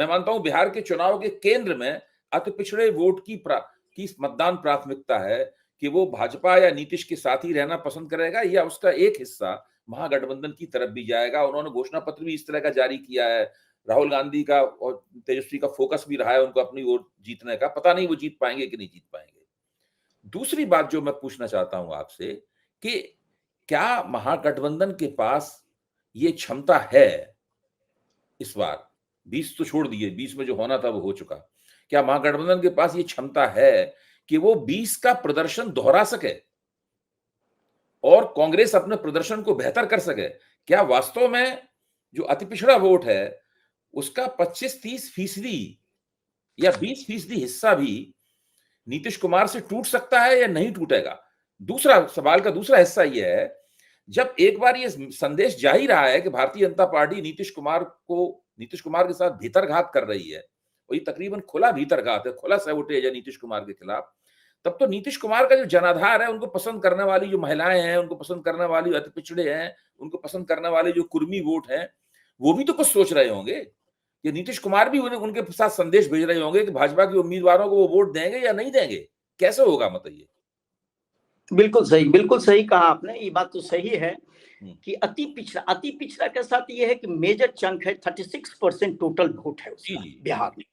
मैं मानता हूं बिहार के चुनाव के केंद्र में अति पिछड़े वोट की मतदान प्राथमिकता है कि वो भाजपा या नीतीश के साथ ही रहना पसंद करेगा या उसका एक हिस्सा महागठबंधन की तरफ भी जाएगा। उन्होंने घोषणा पत्र भी इस तरह का जारी किया है। राहुल गांधी का और तेजस्वी का फोकस भी रहा है उनको अपनी ओर जीतने का। पता नहीं वो जीत पाएंगे कि नहीं जीत पाएंगे। दूसरी बात जो मैं पूछना चाहता हूं आपसे कि क्या महागठबंधन के पास ये क्षमता है इस बार, 20 तो छोड़ दिए, 20 में जो होना था वो हो चुका, क्या महागठबंधन के पास ये क्षमता है कि वो 20 का प्रदर्शन दोहरा सके और कांग्रेस अपने प्रदर्शन को बेहतर कर सके? क्या वास्तव में जो अति पिछड़ा वोट है उसका 25-30% या 20% हिस्सा भी नीतीश कुमार से टूट सकता है या नहीं टूटेगा? दूसरा सवाल का दूसरा हिस्सा यह है, जब एक बार ये संदेश जा ही रहा है कि भारतीय जनता पार्टी नीतीश कुमार के साथ भीतरघात कर रही है, और ये तकरीबन खुला भीतरघात है, खुला सैबोटेज है नीतीश कुमार के खिलाफ, तब तो नीतीश कुमार का जो जनाधार है, उनको पसंद करने वाली जो महिलाएं हैं, उनको पसंद करने वाली अति पिछड़े हैं, उनको पसंद करने वाले जो कुर्मी वोट हैं, वो भी तो कुछ सोच रहे होंगे। ये नीतीश कुमार भी उनके साथ संदेश भेज रहे होंगे कि भाजपा के उम्मीदवारों को वो वोट देंगे या नहीं देंगे। कैसे होगा बताइए? बिल्कुल सही कहा आपने। ये बात तो सही है कि अति पिछड़ा के साथ ये है कि मेजर चंक है, 36% टोटल वोट है उसका बिहार में।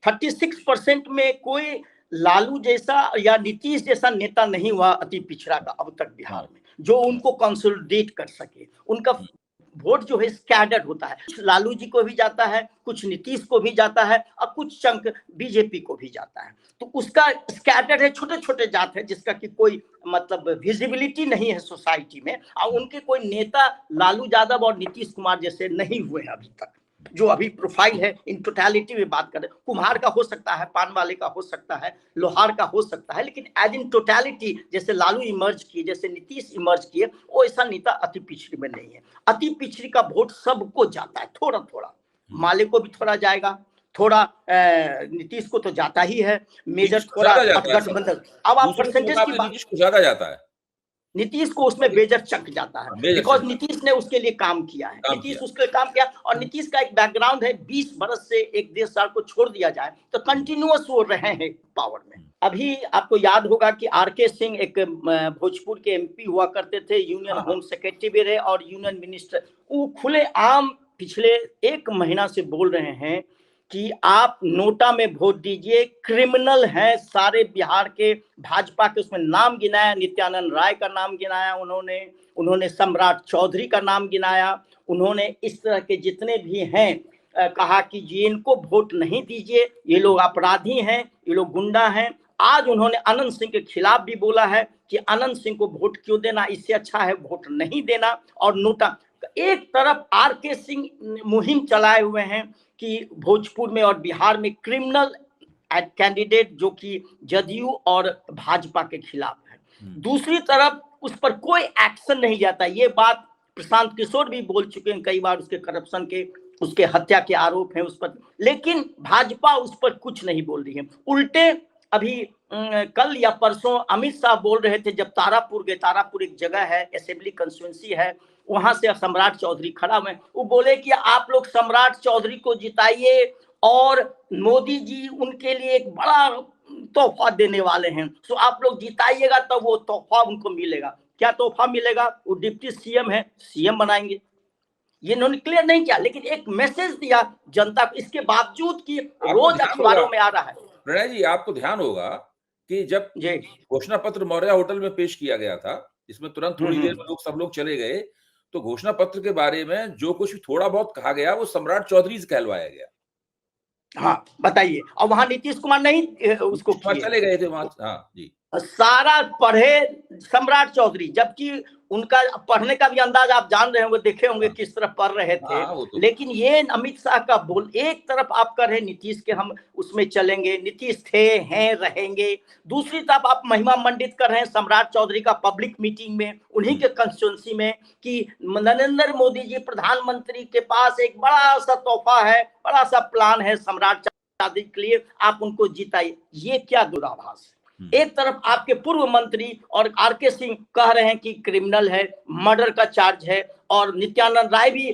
36% में कोई लालू जैसा या नीतीश जैसा नेता नहीं हुआ अति पिछड़ा का अब तक बिहार में, जो उनको कंसोलिडेट कर सके। उनका वोट जो है स्कैटर्ड होता है, कुछ लालू जी को भी जाता है, कुछ नीतीश को भी जाता है और कुछ चंक बीजेपी को भी जाता है। तो उसका स्कैटर्ड है, छोटे छोटे जात है जिसका कि कोई मतलब विजिबिलिटी नहीं है सोसाइटी में, और उनके कोई नेता लालू यादव और नीतीश कुमार जैसे नहीं हुए हैं अभी तक, जो अभी प्रोफाइल है। इन टोटलिटी में बात करें, कुम्हार का हो सकता है, पान वाले का हो सकता है, लोहार का हो सकता है, लेकिन एज इन टोटलिटी जैसे लालू इमर्ज किए, जैसे नीतीश इमर्ज किए, वो ऐसा नेता अति पिछड़ी में नहीं है। अति पिछड़ी का वोट सबको जाता है, थोड़ा थोड़ा माले को भी थोड़ा जाएगा, थोड़ा नीतीश को तो जाता ही है, मेजर थोड़ा गठबंधन। अब आप परसेंटेज की बात, नीतीश को ज्यादा जाता है, नीतीश को उसमें मेजर चंक जाता है, बिकॉज नीतीश ने उसके लिए काम किया है, नीतीश उसके लिए काम किया। और नीतीश का एक बैकग्राउंड है, 20 बरस से 1-1.5 साल को छोड़ दिया जाए तो कंटिन्यूअस वो रहे हैं पावर में। अभी आपको याद होगा कि आरके सिंह एक भोजपुर के एमपी हुआ करते थे, यूनियन होम सेक्रेटरी भी रहे और यूनियन मिनिस्टर। वो खुले आम पिछले 1 महीना से बोल रहे हैं कि आप नोटा में वोट दीजिए, क्रिमिनल हैं सारे बिहार के। भाजपा के उसमें नाम गिनाया, नित्यानंद राय का नाम गिनाया उन्होंने सम्राट चौधरी का नाम गिनाया, उन्होंने इस तरह के जितने भी हैं कहा कि जी इनको वोट नहीं दीजिए, ये लोग अपराधी हैं, ये लोग गुंडा हैं। आज उन्होंने अनंत सिंह के खिलाफ भी बोला है कि अनंत सिंह को वोट क्यों देना, इससे अच्छा है वोट नहीं देना। और नोटा एक तरफ आरके सिंह मुहिम चलाए हुए हैं कि भोजपुर में और बिहार में क्रिमिनल कैंडिडेट जो कि जदयू और भाजपा के खिलाफ है, दूसरी तरफ उस पर कोई एक्शन नहीं जाता। ये बात प्रशांत किशोर भी बोल चुके हैं कई बार, उसके करप्शन के, उसके हत्या के आरोप हैं उस पर, लेकिन भाजपा उस पर कुछ नहीं बोल रही है। उल्टे अभी कल या परसों अमित शाह बोल रहे थे, जब तारापुर गए, तारापुर एक जगह है, असेंबली कंस्टिट्यूंसी है, वहां से सम्राट चौधरी खड़ा हुए, वो बोले कि आप लोग सम्राट चौधरी को जिताइए और मोदी जी उनके लिए एक बड़ा तोहफा देने वाले हैं, तो आप लोग जिताइएगा तब वो तोहफा उनको मिलेगा। क्या तोहफा मिलेगा? वो डिप्टी सीएम है, सीएम बनाएंगे। ये इन्होंने क्लियर नहीं किया, लेकिन एक मैसेज दिया जनता को, इसके बावजूद कि रोज अखबारों में आ रहा है। प्रणय जी, आपको ध्यान होगा कि जब घोषणा पत्र मौर्या होटल में पेश किया गया था, इसमें तुरंत थोड़ी देर में सब लोग चले गए, तो घोषणा पत्र के बारे में जो कुछ थोड़ा बहुत कहा गया वो सम्राट चौधरी से कहलवाया गया। हाँ बताइए, और वहां नीतीश कुमार नहीं उसको चले गए थे वहां। हाँ जी, सारा पढ़े सम्राट चौधरी, जबकि उनका पढ़ने का भी अंदाज आप जान रहे होंगे, देखे होंगे किस तरह पढ़ रहे थे। तो लेकिन ये अमित शाह का बोल, एक तरफ आप कर रहे नीतीश के हम उसमें चलेंगे, नीतीश थे, हैं, रहेंगे, दूसरी तरफ आप महिमा मंडित कर रहे हैं सम्राट चौधरी का पब्लिक मीटिंग में, उन्हीं के कंस्टिट्यूंसी में, कि नरेंद्र मोदी जी प्रधानमंत्री के पास एक बड़ा सा तोहफा है, बड़ा सा प्लान है सम्राट चौधरी के लिए, आप उनको जिताइए। ये क्या दुराभास है। एक तरफ आपके पूर्व मंत्री और आरके सिंह कह रहे हैं कि क्रिमिनल है, मर्डर का चार्ज है, और नित्यानंद राय भी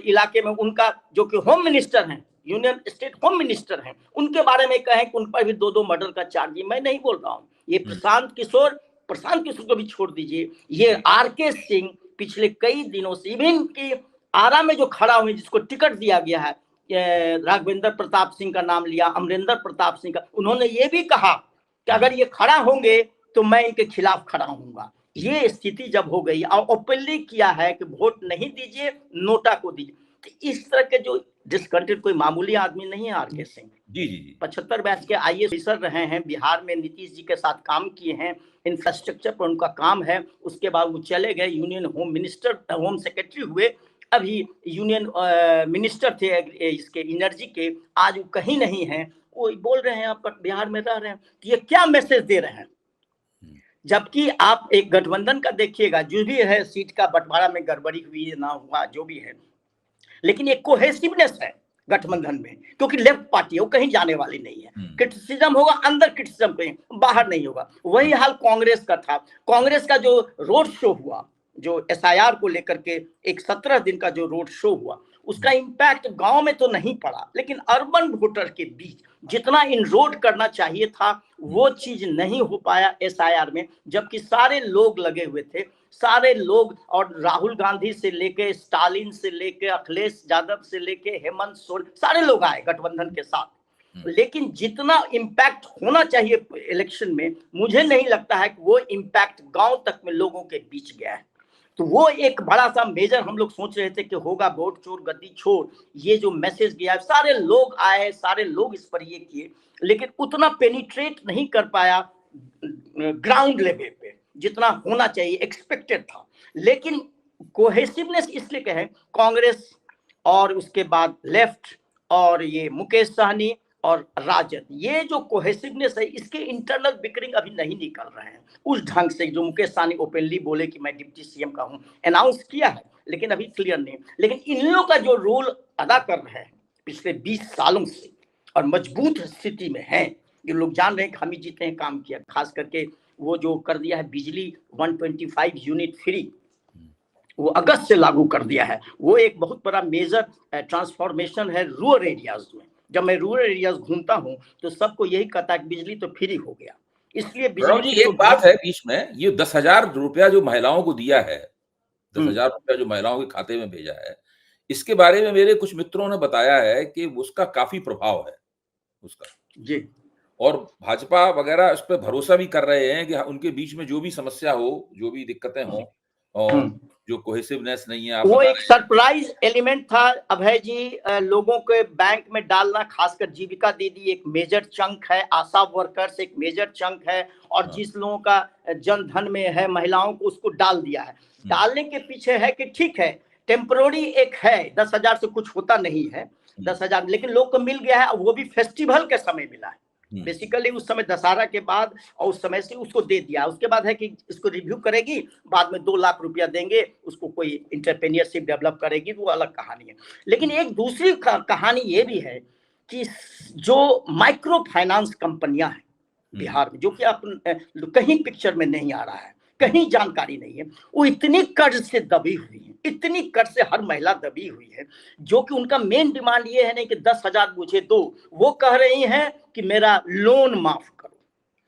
इलाके में, उनका जो कि होम मिनिस्टर हैं, यूनियन स्टेट होम मिनिस्टर हैं, उनके बारे में कहें कि उन पर भी 2-2 मर्डर का चार्ज, मैं नहीं बोल रहा हूँ। ये प्रशांत किशोर को भी छोड़ दीजिए, ये आरके सिंह पिछले कई दिनों से इवन की आरा में जो खड़ा हुए, जिसको टिकट दिया गया है, राघवेंद्र प्रताप सिंह का नाम लिया, अमरेंद्र प्रताप सिंह का, उन्होंने ये भी कहा कि अगर ये खड़ा होंगे तो मैं इनके खिलाफ खड़ा होऊंगा। ये स्थिति जब हो गई और ओपनली किया है कि वोट नहीं दीजिए, नोटा को दीजिए, तो इस तरह के जो डिस्कंटेंट कोई मामूली आदमी नहीं है आरके सिंह। जी जी जी 75 बैच के आईएएस ऑफिसर रहे हैं, बिहार में नीतीश जी के साथ काम किए हैं, इंफ्रास्ट्रक्चर पर उनका काम है। उसके बाद वो चले गए, union home minister, home secretary हुए, अभी यूनियन मिनिस्टर थे इसके एनर्जी के, आज वो कहीं नहीं है। वो बोल रहे हैं आप बिहार में रह रहे हैं, तो ये क्या मैसेज दे रहे हैं? जबकि आप एक गठबंधन का देखिएगा, जो भी है सीट का बंटवारा में गड़बड़ी हुई ना हुआ जो भी है, लेकिन एक कोहेसिवनेस है गठबंधन में, क्योंकि लेफ्ट पार्टी है, वो कहीं जाने वाली नहीं है। क्रिटिसिज्म होगा अंदर, क्रिटिसिज्म कहीं बाहर नहीं होगा। वही हाल कांग्रेस का था। कांग्रेस का जो रोड शो हुआ, जो एसआईआर को लेकर के एक 17 दिन का जो रोड शो हुआ, उसका इम्पैक्ट गांव में तो नहीं पड़ा, लेकिन अर्बन वोटर के बीच जितना इनरोड करना चाहिए था वो चीज नहीं हो पाया एसआईआर में, जबकि सारे लोग लगे हुए थे, सारे लोग, और राहुल गांधी से लेके स्टालिन से लेके अखिलेश यादव से लेके हेमंत सोरेन, सारे लोग आए गठबंधन के साथ। लेकिन जितना इम्पैक्ट होना चाहिए इलेक्शन में, मुझे नहीं लगता है कि वो इम्पैक्ट गांव तक में लोगों के बीच गया है। तो वो एक बड़ा सा मेजर हम लोग सोच रहे थे कि होगा वोट चोर गद्दी छोड़, ये जो मैसेज गया, सारे लोग आए, सारे लोग इस पर ये किए, लेकिन उतना पेनिट्रेट नहीं कर पाया ग्राउंड लेवल पे जितना होना चाहिए, एक्सपेक्टेड था। लेकिन कोहेसिवनेस इसलिए कहे, कांग्रेस और उसके बाद लेफ्ट और ये मुकेश सहनी और राजद, ये जो कोहेसिवनेस है, इसके इंटरनल बिकरिंग अभी नहीं निकल रहे हैं उस ढंग से। जो मुकेश सहनी ओपनली बोले कि मैं डिप्टी सीएम का हूं, अनाउंस किया है, लेकिन अभी क्लियर नहीं। लेकिन इन लोगों का जो रोल अदा कर रहे हैं पिछले 20 सालों से और मजबूत स्थिति में है, ये लोग जान रहे हैं कि हम ही जीते हैं, काम किया। खास करके वो जो कर दिया है बिजली 125 यूनिट फ्री, वो अगस्त से लागू कर दिया है, वो एक बहुत बड़ा मेजर ट्रांसफॉर्मेशन है रूरल एरियाज में। जब मैं रूरल एरियाज घूमता हूँ तो सबको यही कहता है कि बिजली तो फ्री हो गया। इसलिए बिजली जी एक बात है बीच में, ये 10,000 रुपया जो महिलाओं को दिया है, 10,000 रुपया जो महिलाओं के खाते में भेजा है, इसके बारे में मेरे कुछ मित्रों ने बताया है कि उसका काफी प्रभाव है उसका जी, और भाजपा वगैरह इस पर भरोसा भी कर रहे हैं कि उनके बीच में जो भी समस्या हो, जो भी दिक्कतें हों, और जो कोहेसिवनेस नहीं है, वो एक सरप्राइज एलिमेंट था अभय जी। लोगों के बैंक में डालना, खासकर जीविका दीदी एक मेजर चंक है, आशा वर्कर्स एक मेजर चंक है, और जिस लोगों का जन धन में है महिलाओं को, उसको डाल दिया है। डालने के पीछे है कि ठीक है टेम्पररी एक है, 10,000 से कुछ होता नहीं है 10,000, लेकिन लोग को मिल गया है, वो भी फेस्टिवल के समय मिला है। बेसिकली उस समय दशहरा के बाद और उस समय से उसको दे दिया। उसके बाद है कि इसको रिव्यू करेगी, बाद में 2 लाख रुपया देंगे उसको, कोई इंटरप्रेन्योरशिप डेवलप करेगी, वो अलग कहानी है। लेकिन एक दूसरी कहानी ये भी है कि जो माइक्रो फाइनेंस कंपनियां हैं बिहार में, जो कि आप कहीं पिक्चर में नहीं आ रहा है, कहीं जानकारी नहीं है, वो इतनी कर्ज से दबी हुई है, इतनी कर्ज से हर महिला दबी हुई है, जो कि उनका मेन डिमांड ये है नहीं कि 10,000 मुझे दो, वो कह रही हैं कि मेरा लोन माफ करो।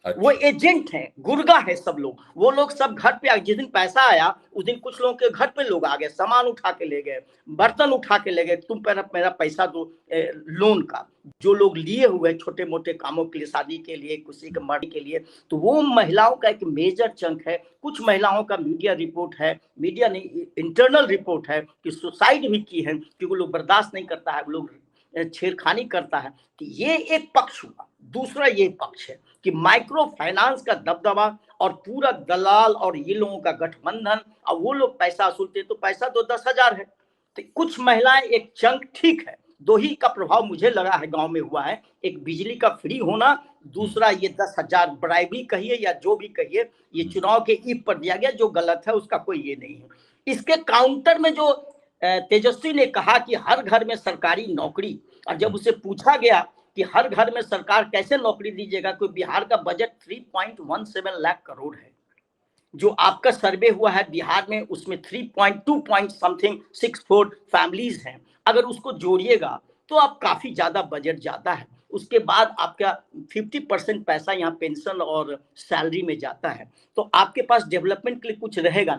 अच्छा। वो एजेंट हैं, गुर्गा है सब लोग, वो लोग सब घर पे, जिस दिन पैसा आया उस दिन कुछ लोगों के घर पे लोग आ गए, सामान उठा के ले गए, बर्तन उठा के ले गए, तुम मेरा पैसा दो लोन का। जो लोग लिए हुए छोटे मोटे कामों के लिए, शादी के लिए, किसी के मर्डर के लिए, तो वो महिलाओं का एक मेजर चंक है। कुछ महिलाओं का मीडिया रिपोर्ट है, मीडिया नहीं इंटरनल रिपोर्ट है कि सुसाइड भी की है, क्योंकि वो लोग बर्दाश्त नहीं करता है, वो लोग छेड़खानी करता है। तो ये एक पक्ष हुआ। दूसरा ये पक्ष है कि माइक्रो फाइनेंस का दबदबा और पूरा दलाल और ये लोगों का गठबंधन, और वो लोग पैसा असुलते, तो पैसा तो 10,000 है, तो कुछ महिलाएं एक चंक, ठीक है, 2 ही का प्रभाव मुझे लगा है गांव में हुआ है, एक बिजली का फ्री होना, दूसरा ये 10,000 ब्राइबरी कहिए या जो भी कहिए, ये चुनाव के ईव पर दिया गया, जो गलत है उसका कोई ये नहीं है। इसके काउंटर में जो तेजस्वी ने कहा कि हर घर में सरकारी नौकरी, और जब उसे पूछा गया कि हर घर में सरकार कैसे नौकरी दीजिएगा, कोई बिहार का बजट 3.17 लाख करोड़ है, जो आपका सर्वे हुआ है बिहार में उसमें 3.2 समथिंग 64 फैमिलीज हैं, अगर उसको जोड़िएगा तो आप काफी ज्यादा बजट जाता है। उसके बाद आपका 50% पैसा यहाँ पेंशन और सैलरी में जाता है, तो आपके पास डेवलपमेंट के लिए कुछ रहेगा नहीं।